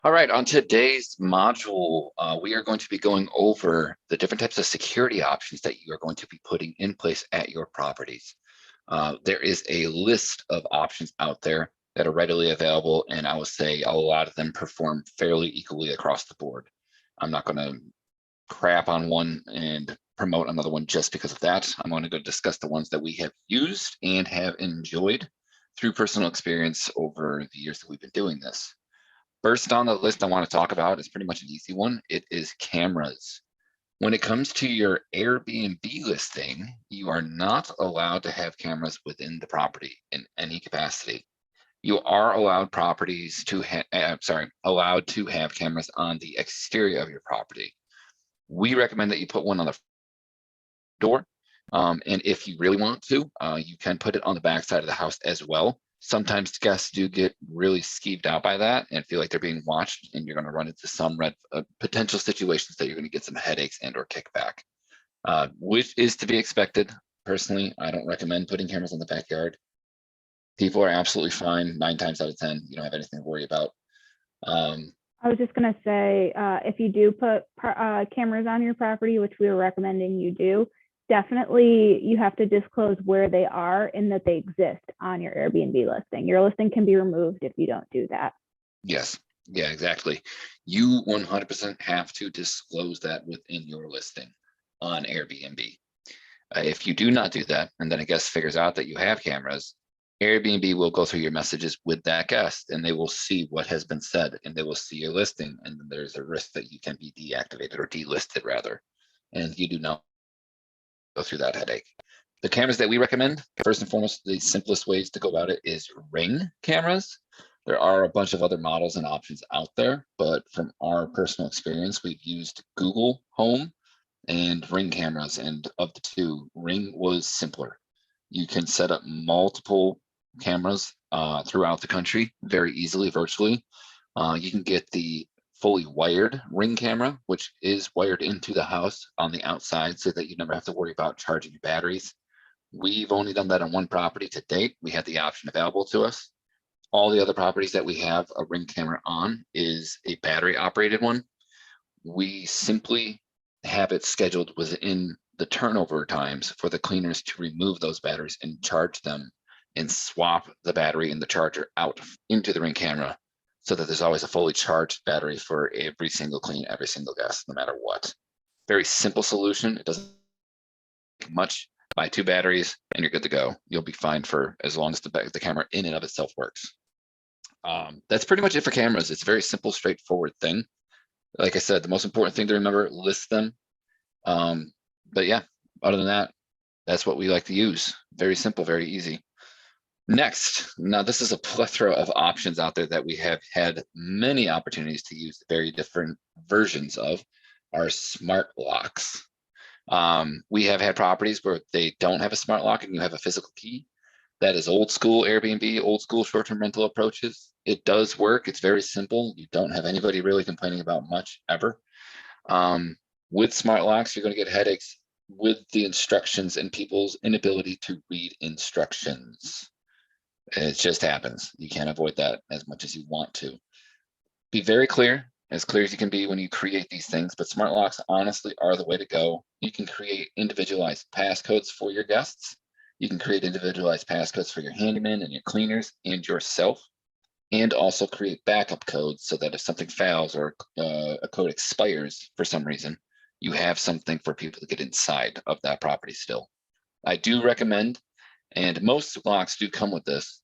All right, on today's module, we are going to be going over the different types of security options that you are going to be putting in place at your properties. There is a list of options out there that are readily available, and I will say a lot of them perform fairly equally across the board. I'm not going to crap on one and promote another one just because of that. I'm going to go discuss the ones that we have used and have enjoyed through personal experience over the years that we've been doing this. First on the list I want to talk about is pretty much an easy one. It is cameras. When it comes to your Airbnb listing, you are not allowed to have cameras within the property in any capacity. You are allowed allowed to have cameras on the exterior of your property. We recommend that you put one on the door. And if you really want to, you can put it on the back side of the house as well. Sometimes guests do get really skeeved out by that and feel like they're being watched, and you're going to run into some potential situations that you're going to get some headaches and or kickback, which is to be expected. Personally, I don't recommend putting cameras in the backyard. People are absolutely fine 9 times out of 10. You don't have anything to worry about. I was just going to say, if you do put cameras on your property, which we are recommending you do, definitely you have to disclose where they are and that they exist on your Airbnb listing. Your listing can be removed if you don't do that. Yes. Yeah, exactly. You 100% have to disclose that within your listing on Airbnb. If you do not do that, and then a guest figures out that you have cameras, Airbnb will go through your messages with that guest, and they will see what has been said, and they will see your listing, and then there's a risk that you can be deactivated or delisted rather, and you do not go through that headache. The cameras that we recommend, first and foremost, the simplest ways to go about it is Ring cameras. There are a bunch of other models and options out there, but from our personal experience, we've used Google Home and Ring cameras, and of the two, Ring was simpler. You can set up multiple cameras throughout the country very easily, virtually. You can get the fully wired Ring camera, which is wired into the house on the outside so that you never have to worry about charging your batteries. We've only done that on one property to date. We had the option available to us. All the other properties that we have a Ring camera on is a battery operated one. We simply have it scheduled within the turnover times for the cleaners to remove those batteries and charge them and swap the battery and the charger out into the Ring camera so that there's always a fully charged battery for every single clean, every single guest, no matter what. Very simple solution. It doesn't take much. Buy 2 batteries and you're good to go. You'll be fine for as long as the camera in and of itself works. That's pretty much it for cameras. It's a very simple, straightforward thing. Like I said, the most important thing to remember, list them. But yeah, other than that, that's what we like to use. Very simple, very easy. Next, now this is a plethora of options out there that we have had many opportunities to use very different versions of, are smart locks. We have had properties where they don't have a smart lock and you have a physical key. That is old school Airbnb, old school short-term rental approaches. It does work. It's very simple. You don't have anybody really complaining about much ever. With smart locks, you're going to get headaches with the instructions and people's inability to read instructions. It just happens. You can't avoid that as much as you want to. Be very clear as you can be when you create these things, but smart locks honestly are the way to go. You can create individualized passcodes for your guests. You can create individualized passcodes for your handyman and your cleaners and yourself, and also create backup codes so that if something fails or a code expires for some reason, you have something for people to get inside of that property still. I do recommend, and most locks do come with this,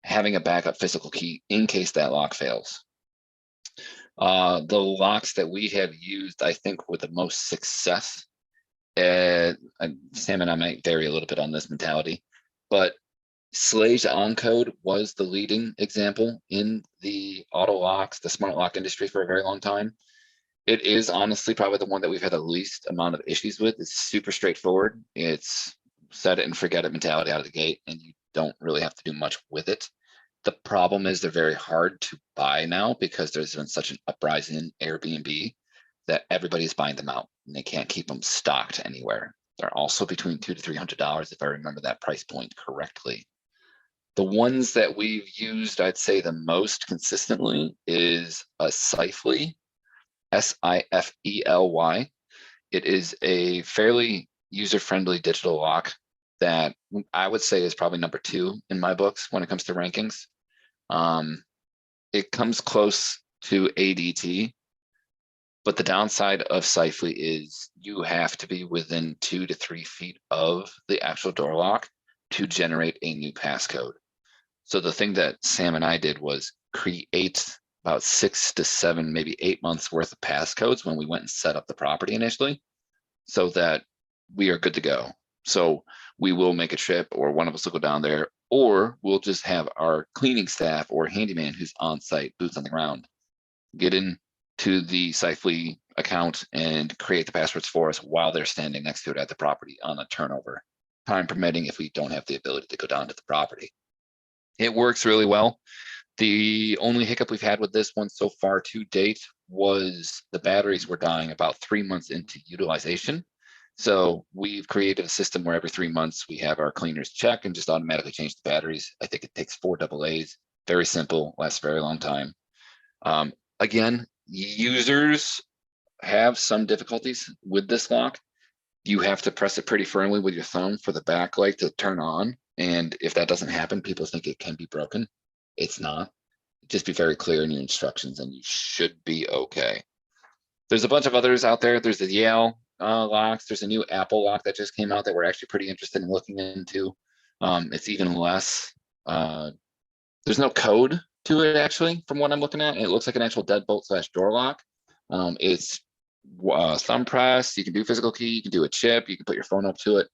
having a backup physical key in case that lock fails. The locks that we have used, I think, with the most success, Sam and I might vary a little bit on this mentality, but Schlage Encode was the leading example in the auto locks, the smart lock industry for a very long time. It is honestly probably the one that we've had the least amount of issues with. It's super straightforward. It's set it and forget it mentality out of the gate, and you don't really have to do much with it. The problem is they're very hard to buy now because there's been such an uprising in Airbnb that everybody's buying them out and they can't keep them stocked anywhere. They're also between $200 to $300 if I remember that price point correctly. The ones that we've used, I'd say the most consistently is a Sifely, Sifely. It is a fairly user-friendly digital lock that I would say is probably number 2 in my books when it comes to rankings. It comes close to ADT, but the downside of Sifely is you have to be within 2 to 3 feet of the actual door lock to generate a new passcode. So the thing that Sam and I did was create about 6 to 7, maybe 8 months worth of passcodes when we went and set up the property initially, so that we are good to go. So we will make a trip, or one of us will go down there, or we'll just have our cleaning staff or handyman who's on site, boots on the ground, get into the Sifely account and create the passwords for us while they're standing next to it at the property on a turnover, time permitting if we don't have the ability to go down to the property. It works really well. The only hiccup we've had with this one so far to date was the batteries were dying about 3 months into utilization. So we've created a system where every 3 months we have our cleaners check and just automatically change the batteries. I think it takes 4 AA's. Very simple, lasts a very long time. Again, users have some difficulties with this lock. You have to press it pretty firmly with your thumb for the backlight to turn on. And if that doesn't happen, people think it can be broken. It's not. Just be very clear in your instructions and you should be okay. There's a bunch of others out there. There's the Yale locks. There's a new Apple lock that just came out that we're actually pretty interested in looking into. It's even less. There's no code to it actually, from what I'm looking at. It looks like an actual deadbolt / door lock. It's thumb press. You can do physical key. You can do a chip. You can put your phone up to it.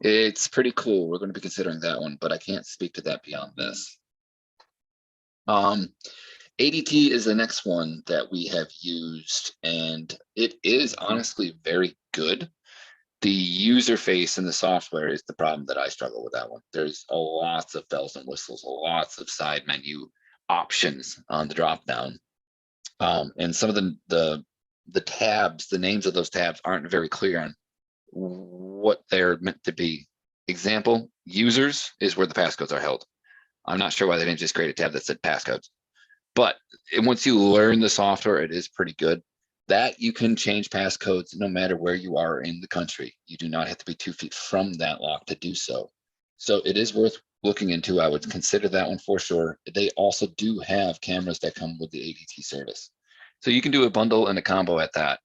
It's pretty cool. We're going to be considering that one, but I can't speak to that beyond this. ADT is the next one that we have used, and it is honestly very good. The user face and the software is the problem that I struggle with that one. There's a lots of bells and whistles, lots of side menu options on the drop down. And some of the tabs, the names of those tabs aren't very clear on what they're meant to be. Example, users is where the passcodes are held. I'm not sure why they didn't just create a tab that said passcodes. But once you learn the software, it is pretty good. That you can change passcodes no matter where you are in the country. You do not have to be 2 feet from that lock to do so. So it is worth looking into. I would consider that one for sure. They also do have cameras that come with the ADT service. So you can do a bundle and a combo at that.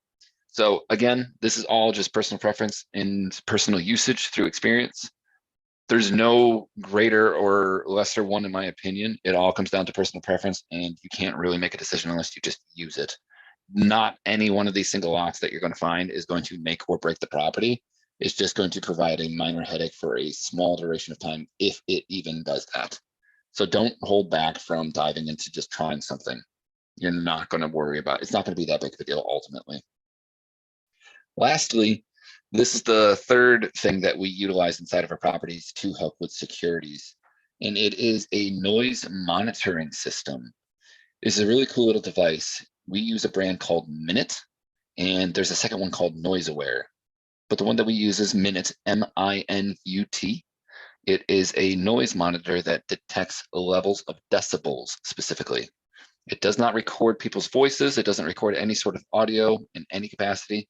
So again, this is all just personal preference and personal usage through experience. There's no greater or lesser one, in my opinion. It all comes down to personal preference, and you can't really make a decision unless you just use it. Not any one of these single locks that you're going to find is going to make or break the property. It's just going to provide a minor headache for a small duration of time, if it even does that. So don't hold back from diving into just trying something. You're not going to worry about it. It's not going to be that big of a deal ultimately. Lastly, this is the third thing that we utilize inside of our properties to help with securities, and it is a noise monitoring system. It's a really cool little device. We use a brand called Minute, and there's a second one called NoiseAware, but the one that we use is Minute, M-I-N-U-T. It is a noise monitor that detects levels of decibels specifically. It does not record people's voices. It doesn't record any sort of audio in any capacity.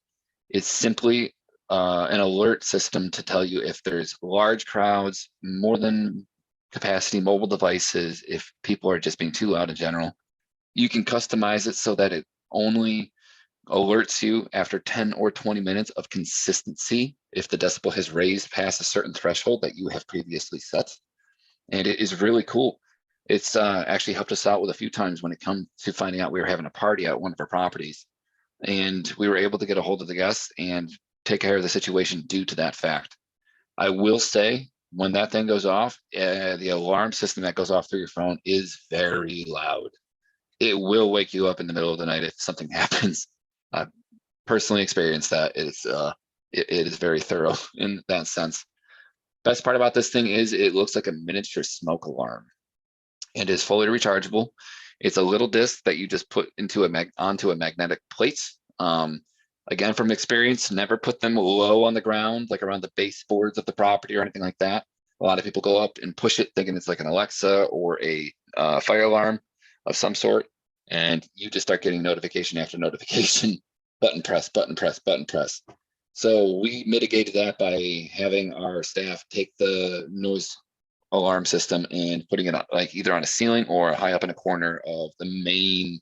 It's simply an alert system to tell you if there's large crowds, more than capacity mobile devices, if people are just being too loud in general. You can customize it so that it only alerts you after 10 or 20 minutes of consistency if the decibel has raised past a certain threshold that you have previously set. And it is really cool. It's actually helped us out with a few times when it comes to finding out we were having a party at one of our properties. And we were able to get a hold of the guests and take care of the situation due to that fact. I will say, when that thing goes off, the alarm system that goes off through your phone is very loud. It will wake you up in the middle of the night if something happens. I've personally experienced that. It is very thorough in that sense. Best part about this thing is it looks like a miniature smoke alarm. It is fully rechargeable. It's a little disc that you just put into onto a magnetic plate. Again, from experience, never put them low on the ground, like around the baseboards of the property or anything like that. A lot of people go up and push it thinking it's like an Alexa or a fire alarm of some sort. And you just start getting notification after notification, button press, button press, button press. So we mitigated that by having our staff take the noise alarm system and putting it like either on a ceiling or high up in a corner of the main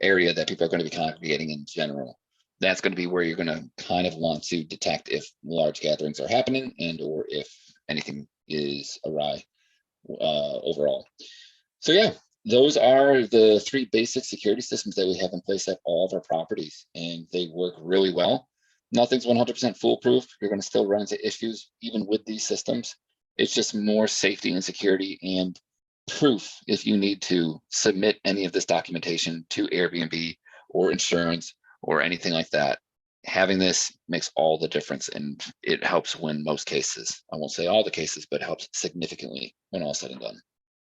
area that people are going to be congregating in general. That's going to be where you're going to kind of want to detect if large gatherings are happening and or if anything is awry overall. So yeah, those are the 3 basic security systems that we have in place at all of our properties, and they work really well. Nothing's 100% foolproof. You're going to still run into issues even with these systems. It's just more safety and security and proof if you need to submit any of this documentation to Airbnb or insurance or anything like that. Having this makes all the difference, and it helps win most cases. I won't say all the cases, but helps significantly when all said and done.